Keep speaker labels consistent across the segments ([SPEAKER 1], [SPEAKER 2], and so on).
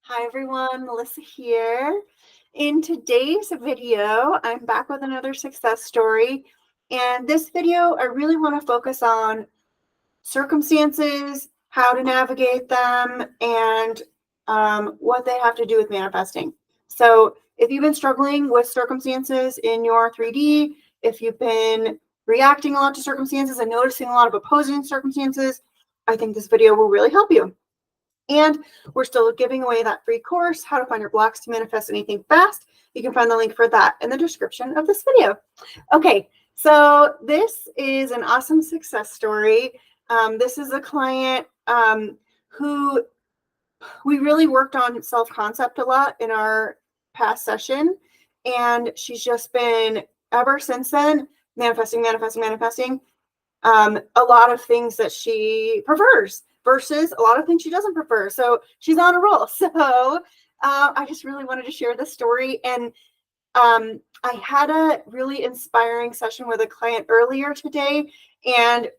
[SPEAKER 1] Hi everyone, Melissa here. In today's video, I'm back with another success story. And this video, I really want to focus on circumstances, how to navigate them, and what they have to do with manifesting. So if you've been struggling with circumstances in your 3D, if you've been reacting a lot to circumstances and noticing a lot of opposing circumstances, I think this video will really help you. And we're still giving away that free course, How to Find Your Blocks to Manifest Anything Fast. You can find the link for that in the description of this video. Okay, so this is an awesome success story. This is a client who we really worked on self-concept a lot in our past session. And she's just been, ever since then, manifesting a lot of things that she prefers versus a lot of things she doesn't prefer. So she's on a roll. So I just really wanted to share this story. And I had a really inspiring session with a client earlier today, and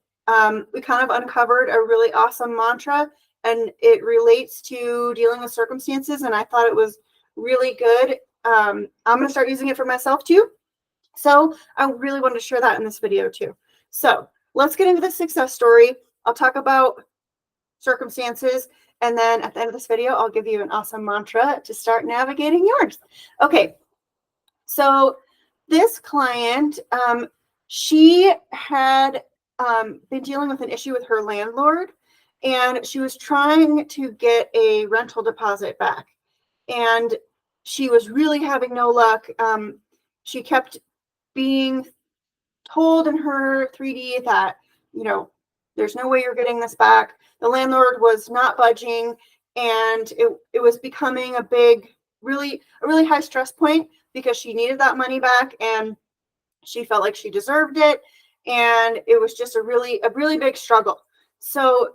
[SPEAKER 1] we kind of uncovered a really awesome mantra, and it relates to dealing with circumstances. And I thought it was really good. I'm going to start using it for myself too. So I really wanted to share that in this video too. So let's get into the success story. I'll talk about circumstances, and then at the end of this video, I'll give you an awesome mantra to start navigating yours. Okay, so this client, she had been dealing with an issue with her landlord, and she was trying to get a rental deposit back, and she was really having no luck. She kept being told in her 3D that, you know, there's no way you're getting this back. The landlord was not budging, and it was becoming a really high stress point because she needed that money back and she felt like she deserved it. And it was just a really big struggle. So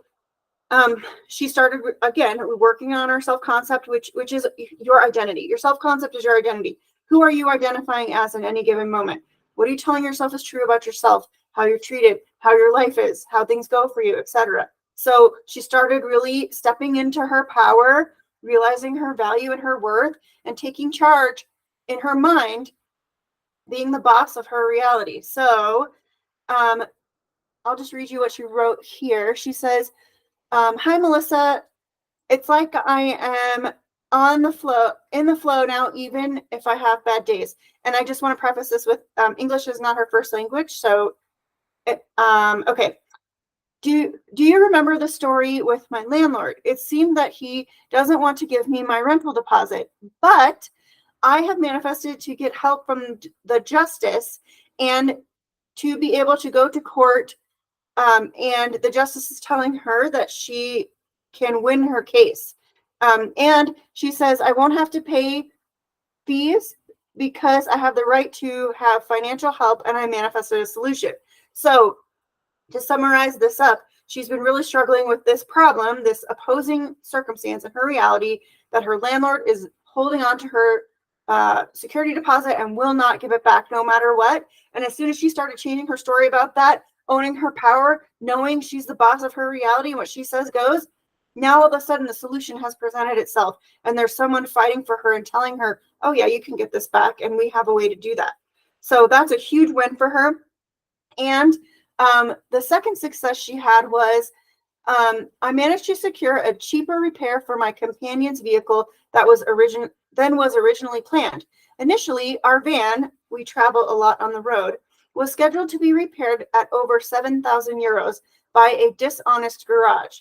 [SPEAKER 1] she started, again, working on her self-concept, which is your identity. Your self-concept is your identity. Who are you identifying as in any given moment? What are you telling yourself is true about yourself, how you're treated, how your life is, how things go for you, etc. So she started really stepping into her power, realizing her value and her worth, and taking charge in her mind, being the boss of her reality. So I'll just read you what she wrote here. She says, hi, Melissa. It's like I am in the flow now, even if I have bad days. And I just want to preface this with English is not her first language. So, okay. Do you remember the story with my landlord? It seemed that he doesn't want to give me my rental deposit, but I have manifested to get help from the justice and to be able to go to court. And the justice is telling her that she can win her case. And she says, I won't have to pay fees because I have the right to have financial help, and I manifested a solution. So to summarize this up, she's been really struggling with this problem, this opposing circumstance in her reality, that her landlord is holding on to her security deposit and will not give it back no matter what. And as soon as she started changing her story about that, owning her power, knowing she's the boss of her reality and what she says goes, now all of a sudden the solution has presented itself, and there's someone fighting for her and telling her, oh yeah, you can get this back, and we have a way to do that. So that's a huge win for her. And the second success she had was I managed to secure a cheaper repair for my companion's vehicle that was originally planned. Initially, our van, we travel a lot on the road, was scheduled to be repaired at over 7,000 euros by a dishonest garage.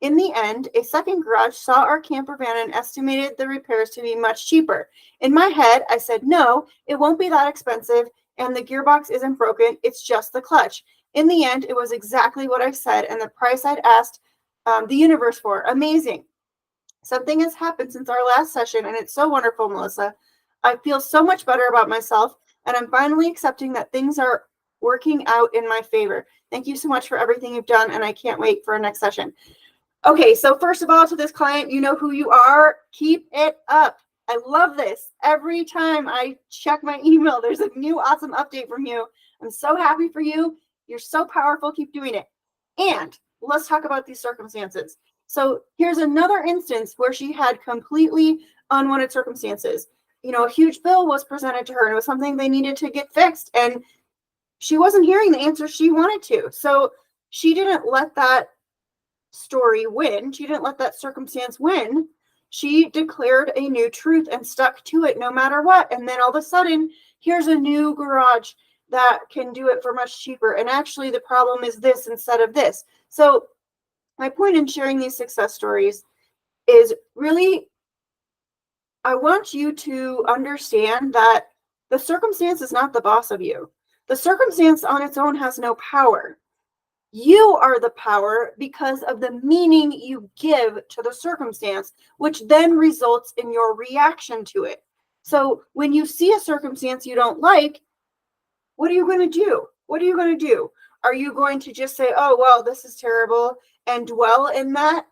[SPEAKER 1] In the end, a second garage saw our camper van and estimated the repairs to be much cheaper. In my head, I said, no, it won't be that expensive, and the gearbox isn't broken, it's just the clutch. In the end, it was exactly what I said, and the price I'd asked the universe for. Amazing. Something has happened since our last session, and it's so wonderful, Melissa. I feel so much better about myself, and I'm finally accepting that things are working out in my favor. Thank you so much for everything you've done, and I can't wait for our next session. Okay, so first of all, to this client, you know who you are. Keep it up. I love this. Every time I check my email, there's a new awesome update from you. I'm so happy for you. You're so powerful. Keep doing it. And let's talk about these circumstances. So here's another instance where she had completely unwanted circumstances. A huge bill was presented to her and it was something they needed to get fixed, and she wasn't hearing the answer she wanted to. So she didn't let that story win. She didn't let that circumstance win. She declared a new truth and stuck to it no matter what. And then all of a sudden, here's a new garage that can do it for much cheaper. And actually, the problem is this instead of this. So my point in sharing these success stories is really, I want you to understand that the circumstance is not the boss of you. The circumstance on its own has no power. You are the power because of the meaning you give to the circumstance, which then results in your reaction to it. So when you see a circumstance you don't like, what are you going to do? What are you going to do? Are you going to just say, oh, well, this is terrible, and dwell in that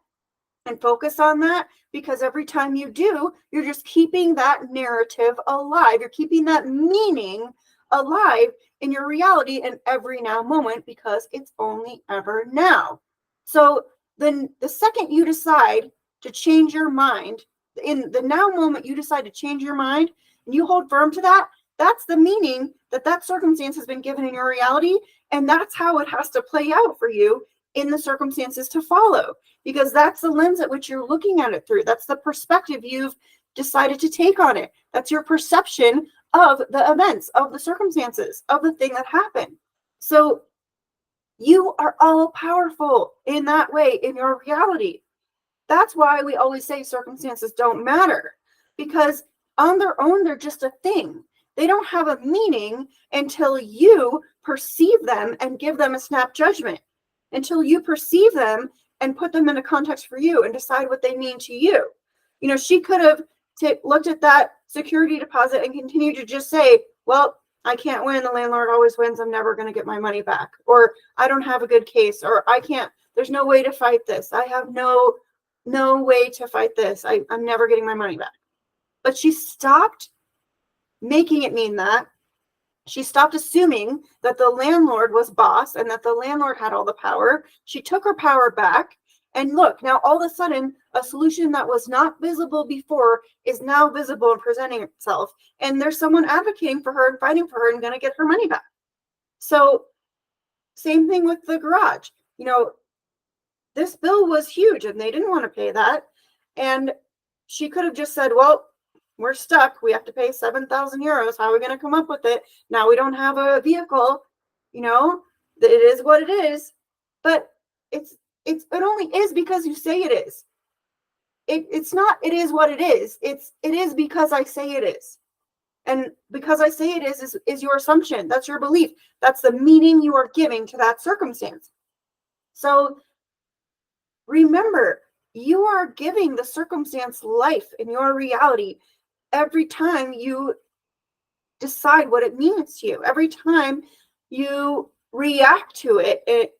[SPEAKER 1] and focus on that? Because every time you do, you're just keeping that narrative alive. You're keeping that meaning alive in your reality in every now moment, because it's only ever now. So then the second you decide to change your mind, in the now moment you decide to change your mind and you hold firm to that, that's the meaning that that circumstance has been given in your reality. And that's how it has to play out for you in the circumstances to follow, because that's the lens at which you're looking at it through. That's the perspective you've decided to take on it. That's your perception of the events, of the circumstances, of the thing that happened. So you are all powerful in that way in your reality. That's why we always say circumstances don't matter, because on their own, they're just a thing. They don't have a meaning until you perceive them and give them a snap judgment, until you perceive them and put them in a context for you and decide what they mean to you. She could have looked at that security deposit and continued to just say, well, I can't win. The landlord always wins. I'm never going to get my money back. Or I don't have a good case. Or I can't, there's no way to fight this. I have no way to fight this. I'm never getting my money back. But she stopped making it mean that. She stopped assuming that the landlord was boss and that the landlord had all the power. She took her power back. And look, now all of a sudden, a solution that was not visible before is now visible and presenting itself. And there's someone advocating for her and fighting for her and going to get her money back. So same thing with the garage. This bill was huge and they didn't want to pay that. And she could have just said, well, we're stuck. We have to pay 7,000 euros. How are we going to come up with it? Now we don't have a vehicle. It is what it is. But it only is because you say it is. It's not, it is what it is. It is because I say it is. And because I say it is your assumption. That's your belief. That's the meaning you are giving to that circumstance. So remember, you are giving the circumstance life in your reality every time you decide what it means to you. Every time you react to it,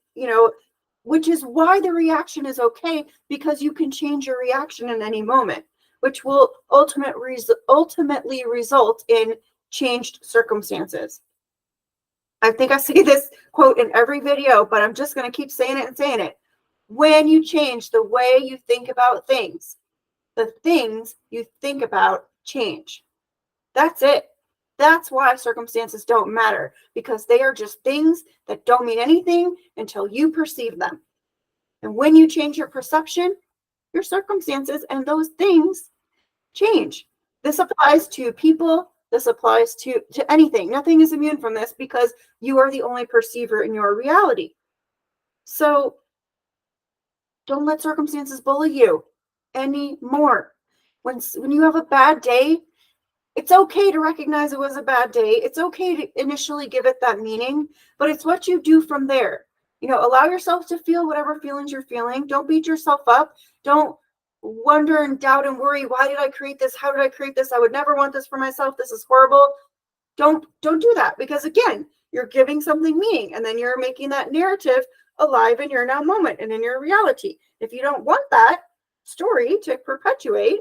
[SPEAKER 1] which is why the reaction is okay, because you can change your reaction in any moment, which will ultimately result in changed circumstances. I think I say this quote in every video, but I'm just going to keep saying it and saying it. When you change the way you think about things, the things you think about change. That's it. That's why circumstances don't matter, because they are just things that don't mean anything until you perceive them. And when you change your perception, your circumstances and those things change. This applies to people. This applies to anything. Nothing is immune from this, because you are the only perceiver in your reality. So don't let circumstances bully you anymore. When you have a bad day, it's okay to recognize it was a bad day. It's okay to initially give it that meaning, but it's what you do from there. Allow yourself to feel whatever feelings you're feeling. Don't beat yourself up. Don't wonder and doubt and worry. Why did I create this? How did I create this? I would never want this for myself. This is horrible. Don't do that, because again, you're giving something meaning, and then you're making that narrative alive in your now moment and in your reality. If you don't want that story to perpetuate,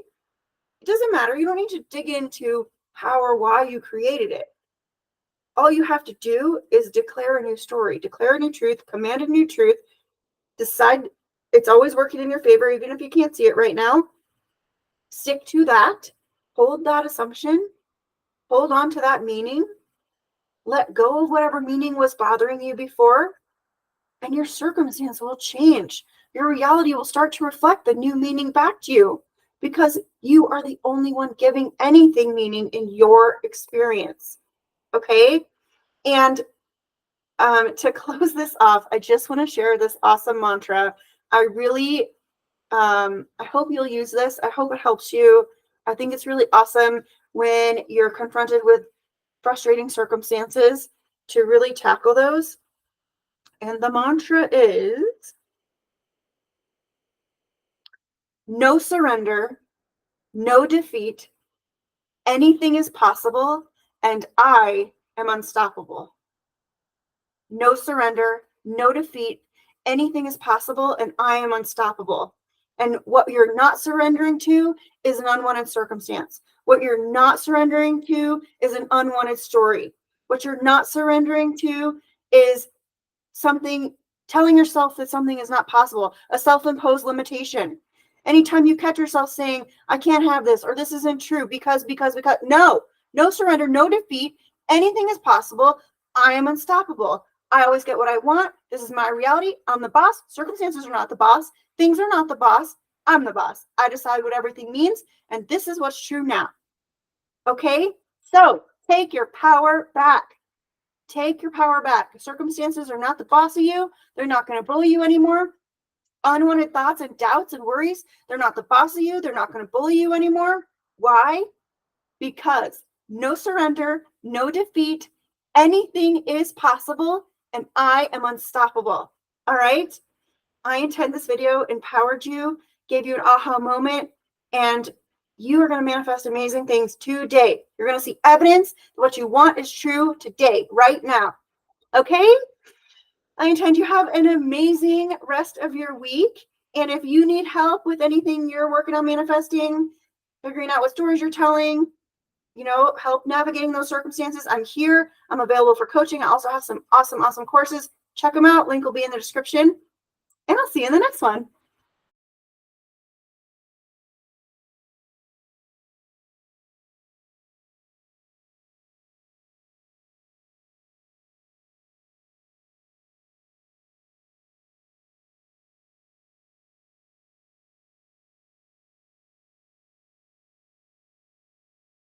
[SPEAKER 1] it doesn't matter. You don't need to dig into how or why you created it. All you have to do is declare a new story, declare a new truth, command a new truth, decide It's always working in your favor, even if you can't see it right now. Stick to that. Hold that assumption. Hold on to that meaning. Let go of whatever meaning was bothering you before, and your circumstance will change. Your reality will start to reflect the new meaning back to you, because you are the only one giving anything meaning in your experience. Okay? And to close this off, I just want to share this awesome mantra. I really, I hope you'll use this. I hope it helps you. I think it's really awesome when you're confronted with frustrating circumstances to really tackle those. And the mantra is, no surrender, no defeat, anything is possible, and I am unstoppable. No surrender, no defeat, anything is possible, and I am unstoppable. And what you're not surrendering to is an unwanted circumstance. What you're not surrendering to is an unwanted story. What you're not surrendering to is something, telling yourself that something is not possible, a self-imposed limitation. Anytime you catch yourself saying, I can't have this, or this isn't true because, no surrender, no defeat, anything is possible, I am unstoppable. I always get what I want. This is my reality. I'm the boss. Circumstances are not the boss. Things are not the boss. I'm the boss. I decide what everything means, and this is what's true now. Okay? So take your power back. Take your power back. Circumstances are not the boss of you. They're not going to bully you anymore. Unwanted thoughts and doubts and worries, they're not the boss of you. They're not going to bully you anymore. Why? Because no surrender, no defeat, anything is possible, and I am unstoppable. All right? I intend this video empowered you, gave you an aha moment, and you are going to manifest amazing things today. You're going to see evidence that what you want is true today, right now. Okay? I intend you have an amazing rest of your week. And if you need help with anything you're working on manifesting, figuring out what stories you're telling, help navigating those circumstances, I'm here. I'm available for coaching. I also have some awesome courses. Check them out. Link will be in the description. And I'll see you in the next one.